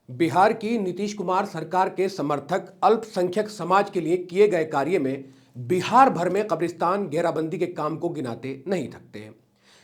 बिहार की नीतीश कुमार सरकार के समर्थक अल्पसंख्यक समाज के लिए किए गए कार्य में बिहार भर में कब्रिस्तान घेराबंदी के काम को गिनाते नहीं थकते हैं।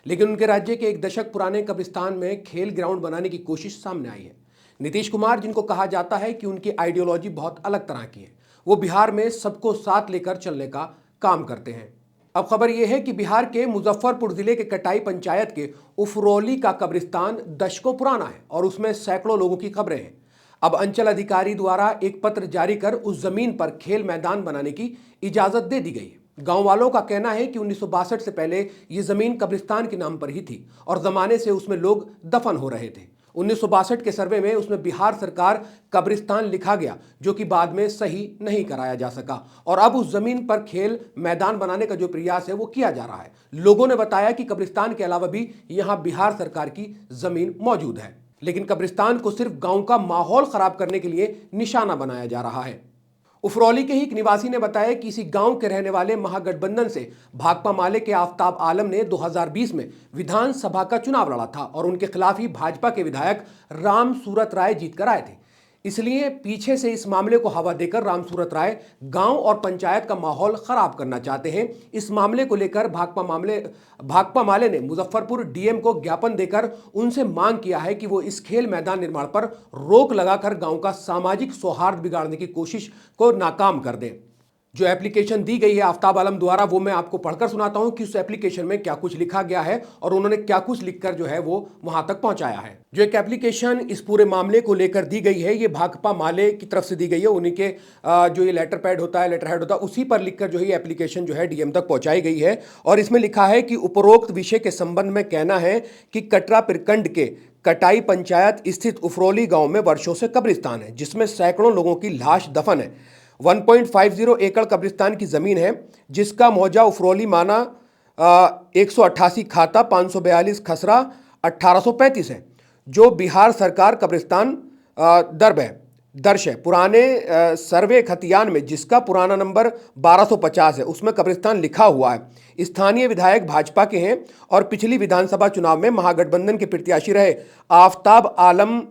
लेकिन उनके राज्य के एक दशक पुराने कब्रिस्तान में खेल ग्राउंड बनाने की कोशिश सामने आई है। नीतीश कुमार, जिनको कहा जाता है कि उनकी आइडियोलॉजी बहुत अलग तरह की है, वो बिहार में सबको साथ लेकर चलने का काम करते हैं। अब खबर यह है कि बिहार के मुजफ्फरपुर जिले के कटाई पंचायत के उफरौली का कब्रिस्तान दशकों पुराना है और उसमें सैकड़ों लोगों की कब्रें हैं। अब अंचल अधिकारी द्वारा एक पत्र जारी कर उस जमीन पर खेल मैदान बनाने की इजाजत दे दी गई है। गांव वालों का कहना है कि 1962 से पहले ये जमीन कब्रिस्तान के नाम पर ही थी और जमाने से उसमें लोग दफन हो रहे थे। 1962 के सर्वे में उसमें बिहार सरकार कब्रिस्तान लिखा गया, जो कि बाद में सही नहीं कराया जा सका और अब उस जमीन पर खेल मैदान बनाने का जो प्रयास है वो किया जा रहा है। लोगों ने बताया कि कब्रिस्तान के अलावा भी यहां बिहार सरकार की जमीन मौजूद है, लेकिन कब्रिस्तान को सिर्फ गांव का माहौल खराब करने के लिए निशाना बनाया जा रहा है। उफरौली के ही एक निवासी ने बताया कि इसी गांव के रहने वाले महागठबंधन से भाकपा माले के आफ्ताब आलम ने 2020 में विधानसभा का चुनाव लड़ा था और उनके खिलाफ ही भाजपा के विधायक राम सूरत राय जीतकर आए थे। इसलिए पीछे से इस मामले को हवा देकर राम सूरत राय गांव और पंचायत का माहौल खराब करना चाहते हैं। इस मामले को लेकर भाकपा माले ने मुजफ्फरपुर डीएम को ज्ञापन देकर उनसे मांग किया है कि वो इस खेल मैदान निर्माण पर रोक लगाकर गांव का सामाजिक सौहार्द बिगाड़ने की कोशिश को नाकाम कर दें। जो एप्लीकेशन दी गई है आफ्ताब आलम द्वारा, वो मैं आपको पढ़कर सुनाता हूं कि उस एप्लीकेशन में क्या कुछ लिखा गया है और उन्होंने क्या कुछ लिखकर जो है वो वहां तक पहुंचाया है। जो एक एप्लीकेशन इस पूरे मामले को लेकर दी गई है, ये भाकपा माले की तरफ से दी गई है। उन्हीं के जो ये लेटर पैड होता है, लेटर हेड होता है, उसी पर लिखकर जो है ये एप्लीकेशन जो है डीएम तक पहुंचाई गई है। और इसमें लिखा है कि उपरोक्त विषय के संबंध में कहना है कि कटरा प्रखंड के कटाई पंचायत स्थित उफरौली गांव में वर्षों से कब्रिस्तान है, जिसमें सैकड़ों लोगों की लाश दफन है। 1.50 एकड़ कब्रिस्तान की जमीन है, जिसका मौजा उफरौली माना 188 खाता 542 खसरा 1835 है, जो बिहार सरकार कब्रिस्तान दर्श है। पुराने सर्वे खतियान में, जिसका पुराना नंबर 1250 है, उसमें कब्रिस्तान लिखा हुआ है। स्थानीय विधायक भाजपा के हैं और पिछली विधानसभा चुनाव में महागठबंधन के प्रत्याशी रहे आफ्ताब आलम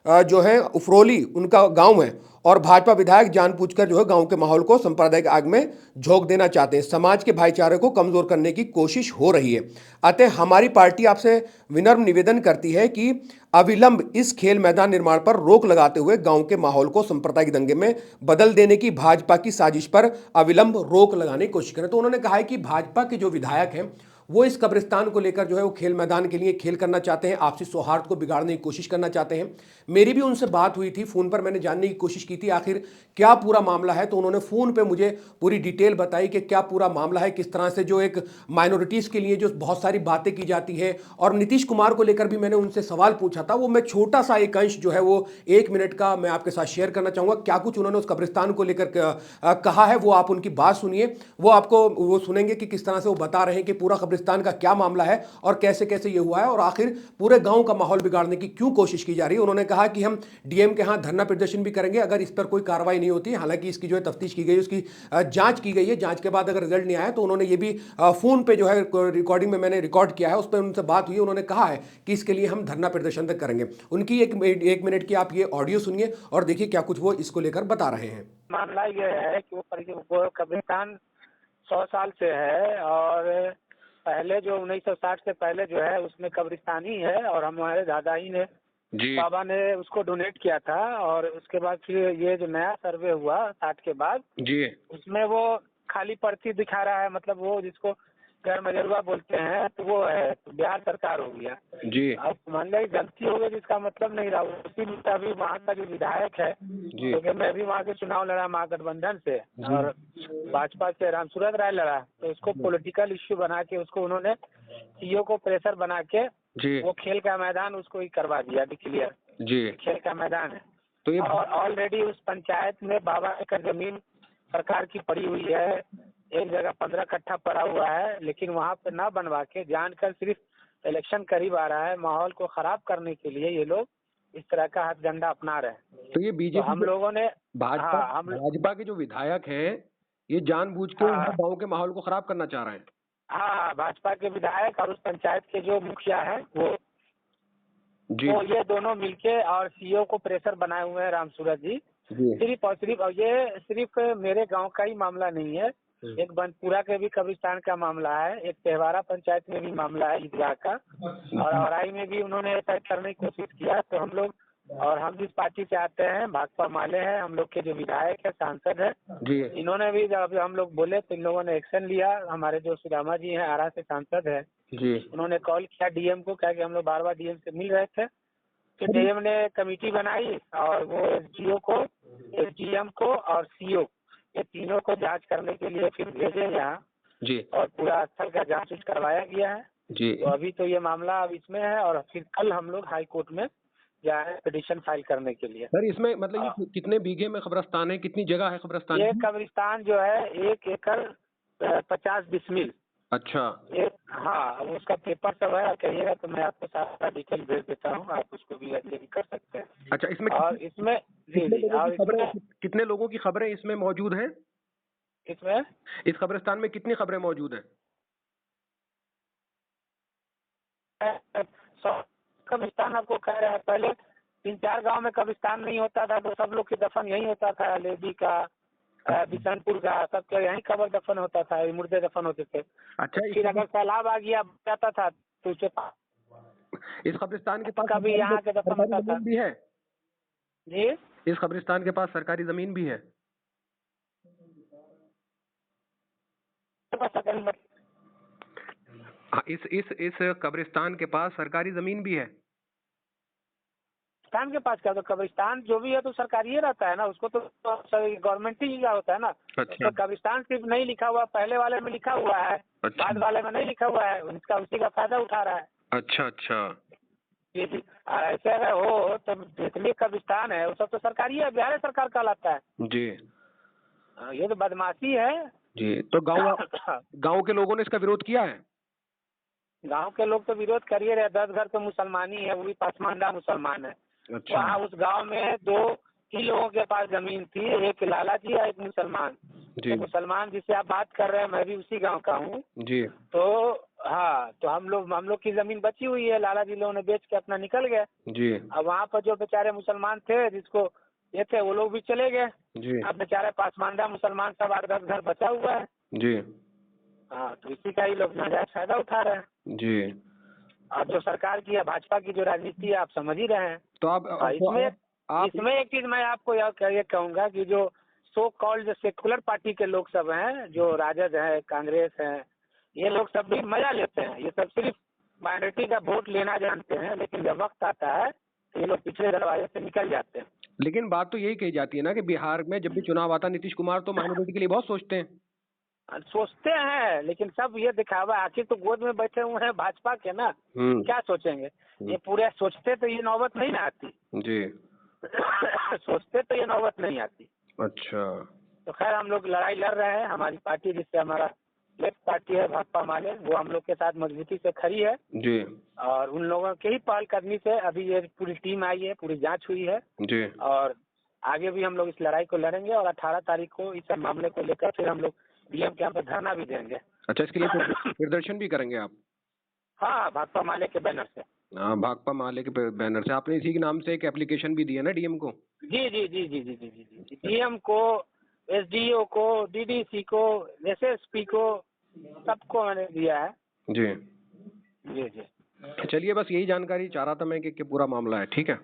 जो है उफरौली उनका गांव है और भाजपा विधायक जानबूझकर जो है गांव के माहौल को सांप्रदायिक आग में झोंक देना चाहते हैं। समाज के भाईचारे को कमजोर करने की कोशिश हो रही है। अतः हमारी पार्टी आपसे विनम्र निवेदन करती है कि अविलंब इस खेल मैदान निर्माण पर रोक लगाते हुए गांव के माहौल को सांप्रदायिक दंगे में बदल देने की भाजपा की साजिश पर अविलंब रोक लगाने की कोशिश करें। तो उन्होंने कहा है कि भाजपा के जो विधायक हैं वो इस कब्रिस्तान को लेकर जो है वो खेल मैदान के लिए खेल करना चाहते हैं, आपसी सौहार्द को बिगाड़ने की कोशिश करना चाहते हैं। मेरी भी उनसे बात हुई थी, फ़ोन पर मैंने जानने की कोशिश की थी आखिर क्या पूरा मामला है। तो उन्होंने फ़ोन पे मुझे पूरी डिटेल बताई कि क्या पूरा मामला है, किस तरह से जो एक माइनॉरिटीज़ के लिए जो बहुत सारी बातें की जाती है। और नीतीश कुमार को लेकर भी मैंने उनसे सवाल पूछा था, वो मैं छोटा सा एक अंश जो है वो 1 मिनट का मैं आपके साथ शेयर करना चाहूँगा। क्या कुछ उन्होंने उस कब्रिस्तान को लेकर कहा है, वो आप उनकी बात सुनिए। वो आपको वो सुनेंगे कि किस तरह से वो बता रहे हैं कि पूरा कब्रिस्तान का क्या मामला है और कैसे कैसे ये हुआ है और आखिर पूरे गांव का माहौल बिगाड़ने की क्यों कोशिश की जा रही है। उन्होंने कहा कि हम डीएम के यहां धरना प्रदर्शन भी करेंगे अगर इस पर कोई कार्रवाई नहीं होती। हालांकि इसकी जो है तफ्तीश की गई, उसकी जांच की गई है। जांच के बाद अगर रिजल्ट नहीं आया तो उन्होंने ये भी फोन पे जो है रिकॉर्डिंग में मैंने रिकॉर्ड किया है, उस पर उनसे बात हुई। उन्होंने कहा है कि इसके लिए हम धरना प्रदर्शन तक करेंगे। उनकी एक मिनट की आप ये ऑडियो सुनिए और देखिए क्या कुछ वो इसको लेकर बता रहे हैं। मामला ये है कि वो कब्रिस्तान 100 साल से है और पहले जो 1960 से पहले जो है उसमें कब्रिस्तान ही है और हमारे दादा ही ने बाबा ने उसको डोनेट किया था। और उसके बाद फिर ये जो नया सर्वे हुआ 60 के बाद जी, उसमें वो खाली पर्ची दिखा रहा है, मतलब वो जिसको गैर मजरूआ बोलते हैं, तो वो है तो बिहार सरकार हो गया जी। अब मान लो गलती हो गई जिसका मतलब नहीं रहा। उसी में अभी वहाँ का जो विधायक है, क्योंकि मैं भी वहाँ से चुनाव लड़ा महागठबंधन से और भाजपा से राम सूरत राय लड़ा, तो उसको पॉलिटिकल इश्यू बना के उसको उन्होंने सीओ को प्रेशर बना के जी वो खेल का मैदान उसको ही करवा दिया डिक्लेयर जी, खेल का मैदान है। तो ये ऑलरेडी उस पंचायत में बाबा का जमीन सरकार की पड़ी हुई है, एक जगह 15 कट्ठा पड़ा हुआ है, लेकिन वहाँ पे ना बनवा के जानकर सिर्फ इलेक्शन करीब आ रहा है, माहौल को खराब करने के लिए ये लोग इस तरह का हथकंडा अपना रहे हैं। तो ये बीजेपी तो हम लोगों ने भाजपा के जो विधायक हैं ये जानबूझ के गांव के माहौल को खराब करना चाह रहे हैं। हाँ, भाजपा के विधायक और उस पंचायत के जो मुखिया है वो जी। तो ये दोनों मिलके और सीईओ को प्रेशर बनाए हुए हैं राम सूरत जी। सिर्फ और सिर्फ, और ये सिर्फ मेरे गांव का ही मामला नहीं है, एक बनपुरा के भी कब्रिस्तान का मामला है, एक तेहवारा पंचायत में भी मामला है ईदगाह का, और औराई में भी उन्होंने ऐसा करने की कोशिश किया। तो हम लोग, और हम जिस पार्टी से आते हैं, भाकपा माले हैं, हम लोग के जो विधायक है, सांसद है, इन्होंने भी जब हम लोग बोले तो इन लोगों ने एक्शन लिया। हमारे जो सुदामा जी हैं, आरा से सांसद है, उन्होंने कॉल किया डीएम को, कहा कि हम लोग बार बार डीएम से मिल रहे थे। फिर डीएम ने कमेटी बनाई और वो एसडीओ को, एसडीएम को और सीओ, ये तीनों को जांच करने के लिए फिर भेजे यहाँ जी। और पूरा स्थल का जांच करवाया गया है जी। तो अभी तो ये मामला अब इसमें है और फिर कल हम लोग हाई कोर्ट में जाए पिटीशन फाइल करने के लिए। सर इसमें मतलब ये कितने बीघे में कब्रिस्तान है, कितनी जगह है कब्रिस्तान? ये कब्रिस्तान जो है 1 एकड़ 50 डिसमिल। अच्छा। हाँ, उसका पेपर सब है, कहिएगा तो मैं आपको सारा डिटेल भेज देता हूँ, आप उसको भी अच्छे कर सकते हैं। अच्छा, इसमें और इसमें कितने लोगों की खबरें इसमें मौजूद हैं? इसमें इस कब्रिस्तान में कितनी खबरें मौजूद हैं? कब्रिस्तान आपको कह रहे हैं, पहले 3-4 गांव में कब्रिस्तान नहीं होता था तो सब लोग की दफन यही होता था, लेडी का, बिशनपुर का, सबके यहीं कब्र दफन होता था, मुर्दे दफन होते थे। अच्छा, फिर अगर सैलाब आ गया जाता था तो उसे इस कब्रिस्तान के पास कभी यहाँ के दफन होता था भी है जी। इस कब्रिस्तान के पास सरकारी जमीन भी है? हाँ, इस कब्रिस्तान के पास सरकारी जमीन भी है? कब्रिस्तान के पास क्या, तो कब्रिस्तान जो भी है तो सरकारी ही रहता है ना, उसको तो गवर्नमेंट ही का होता है ना। अच्छा। तो कब्रिस्तान सिर्फ नहीं लिखा हुआ, पहले वाले में लिखा हुआ है। अच्छा। बाद वाले में नहीं लिखा हुआ है, उसका उसी का फायदा उठा रहा है। अच्छा अच्छा। जी जी, ऐसे अगर हो तो जितनी कब्रिस्तान है वो सब तो सरकारी है, बिहार सरकार कहलाता है जी। ये तो बदमाशी है जी। तो गांव के लोगों ने इसका विरोध किया है? गांव के लोग तो विरोध करिए रहे, 10 घर तो मुसलमानी है, वो भी पसमानदा मुसलमान है। अच्छा। वहाँ उस गांव में 2 ही लोगों के पास जमीन थी, एक लाला जी और एक मुसलमान जी। तो मुसलमान जिससे आप बात कर रहे हैं मैं भी उसी गांव का हूँ जी। तो हाँ, तो हम लोग की जमीन बची हुई है, लाला जी लोगों ने बेच के अपना निकल गए जी। अब वहाँ पर जो बेचारे मुसलमान थे जिसको ये थे वो लोग भी चले गए जी। अब बेचारे पासमानदा मुसलमान सब 8-10 घर बचा हुआ है जी। हाँ, तो इसी का ही लोग नाजायज फायदा उठा रहे हैं जी। और जो सरकार की है, भाजपा की जो राजनीति है, आप समझ ही रहे हैं। तो आप इसमें एक चीज मैं आपको ये कहूंगा कि जो सो कॉल्ड सेकुलर पार्टी के लोग सब हैं, जो राजद है, कांग्रेस है, ये लोग सब भी मजा लेते हैं। ये सब सिर्फ माइनॉरिटी का वोट लेना जानते हैं, लेकिन जब वक्त आता है तो ये लोग पिछले दरवाजे से निकल जाते हैं। लेकिन बात तो यही कही जाती है ना कि बिहार में जब भी चुनाव आता नीतीश कुमार तो माइनॉरिटी के लिए बहुत सोचते हैं। सोचते हैं, लेकिन सब ये दिखावा, आखिर तो गोद में बैठे हुए हैं भाजपा के ना, क्या सोचेंगे। ये पूरे सोचते तो ये नौबत नहीं ना आती जी। सोचते तो ये नौबत नहीं आती। अच्छा। तो खैर हम लोग लड़ाई लड़ रहे हैं, हमारी पार्टी जिससे हमारा लेफ्ट पार्टी है भाकपा माले, वो हम लोग के साथ मजबूती से खड़ी है जी। और उन लोगों के ही पहलकदमी से अभी ये पूरी टीम आई है, पूरी जांच हुई है जी। और आगे भी हम लोग इस लड़ाई को लड़ेंगे और 18 तारीख को इस मामले को लेकर फिर हम लोग डीएम के यहाँ पर धरना भी देंगे। अच्छा, इसके लिए प्रदर्शन भी करेंगे आप? हाँ, भाकपा माले के बैनर से। हाँ, भाकपा माले के बैनर से। आपने इसी के नाम से एक एप्लीकेशन भी दिया ना डीएम को? जी जी जी जी जी जी जी जी, डीएम को, एसडीओ को, डीडीसी को, एसएसपी को, सबको मैंने दिया है जी जी जी। चलिए, बस यही जानकारी चाह रहा था मैं कि पूरा मामला है। ठीक है,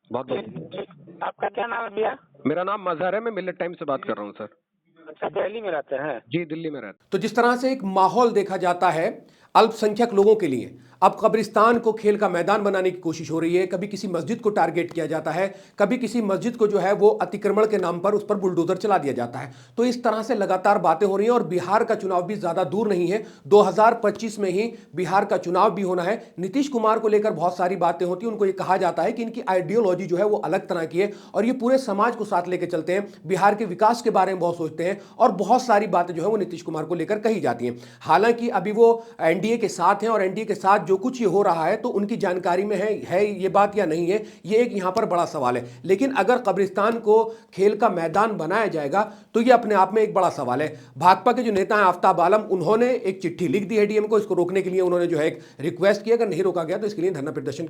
बहुत बहुत। आपका क्या नाम है भैया? मेरा नाम मजहर है, मैं मिलेट टाइम से बात कर रहा हूँ सर। अच्छा, दिल्ली में रहते हैं? जी, दिल्ली में रहते हैं। तो जिस तरह से एक माहौल देखा जाता है अल्पसंख्यक लोगों के लिए, अब कब्रिस्तान को खेल का मैदान बनाने की कोशिश हो रही है। कभी किसी मस्जिद को टारगेट किया जाता है, कभी किसी मस्जिद को जो है वो अतिक्रमण के नाम पर उस पर बुलडोजर चला दिया जाता है। तो इस तरह से लगातार बातें हो रही हैं और बिहार का चुनाव भी ज्यादा दूर नहीं है। 2025 में ही बिहार का चुनाव भी होना है। नीतीश कुमार को लेकर बहुत सारी बातें होती हैं। उनको ये कहा जाता है कि इनकी आइडियोलॉजी जो है वो अलग तरह की है और ये पूरे समाज को साथ लेकर चलते हैं, बिहार के विकास के बारे में बहुत सोचते हैं और बहुत सारी बातें जो है वो नीतीश कुमार को लेकर कही जाती हैं। हालांकि अभी वो एनडीए के साथ हैं और एनडीए के साथ जो कुछ ये हो रहा है तो उनकी जानकारी में है ये बात या नहीं है, ये एक यहां पर बड़ा सवाल है। लेकिन अगर कब्रिस्तान को खेल का मैदान बनाया जाएगा तो ये अपने आप में एक बड़ा सवाल है। भाजपा के जो नेता हैं आफ्ताब आलम, उन्होंने एक चिट्ठी लिख दी है डीएम को, इसको रोकने के लिए उन्होंने जो है एक रिक्वेस्ट किया, अगर नहीं रोका गया तो इसके लिए धरना प्रदर्शन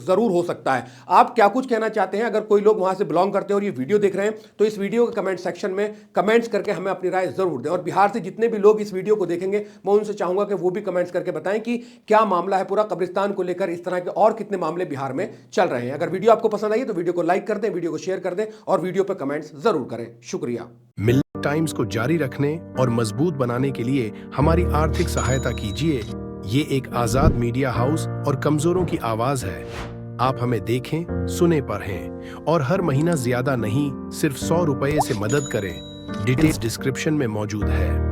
जरूर हो सकता है। आप क्या कुछ कहना चाहते हैं? अगर कोई लोग वहां से बिलोंग करते हैं और ये वीडियो देख रहे हैं तो इस वीडियो के कमेंट सेक्शन में कमेंट्स करके हमें अपनी राय जरूर दें। और बिहार से जितने भी लोग इस वीडियो को देखेंगे मैं उनसे चाहूंगा कि वो भी कमेंट्स करके बताएं कि क्या मामला है पूरा कब्रिस्तान को लेकर, इस तरह के और कितने मामले बिहार में चल रहे हैं। अगर वीडियो आपको पसंद आई तो वीडियो को लाइक कर दें, वीडियो को शेयर कर दें और वीडियो पर कमेंट्स जरूर करें। शुक्रिया। मिल्क टाइम्स को जारी रखने और मजबूत बनाने के लिए हमारी आर्थिक सहायता कीजिए। ये एक आजाद मीडिया हाउस और कमजोरों की आवाज है। आप हमें देखें, सुने, पढ़ें और हर महीना ज्यादा नहीं, सिर्फ 100 रुपये से मदद करें। डिटेल्स डिस्क्रिप्शन में मौजूद है।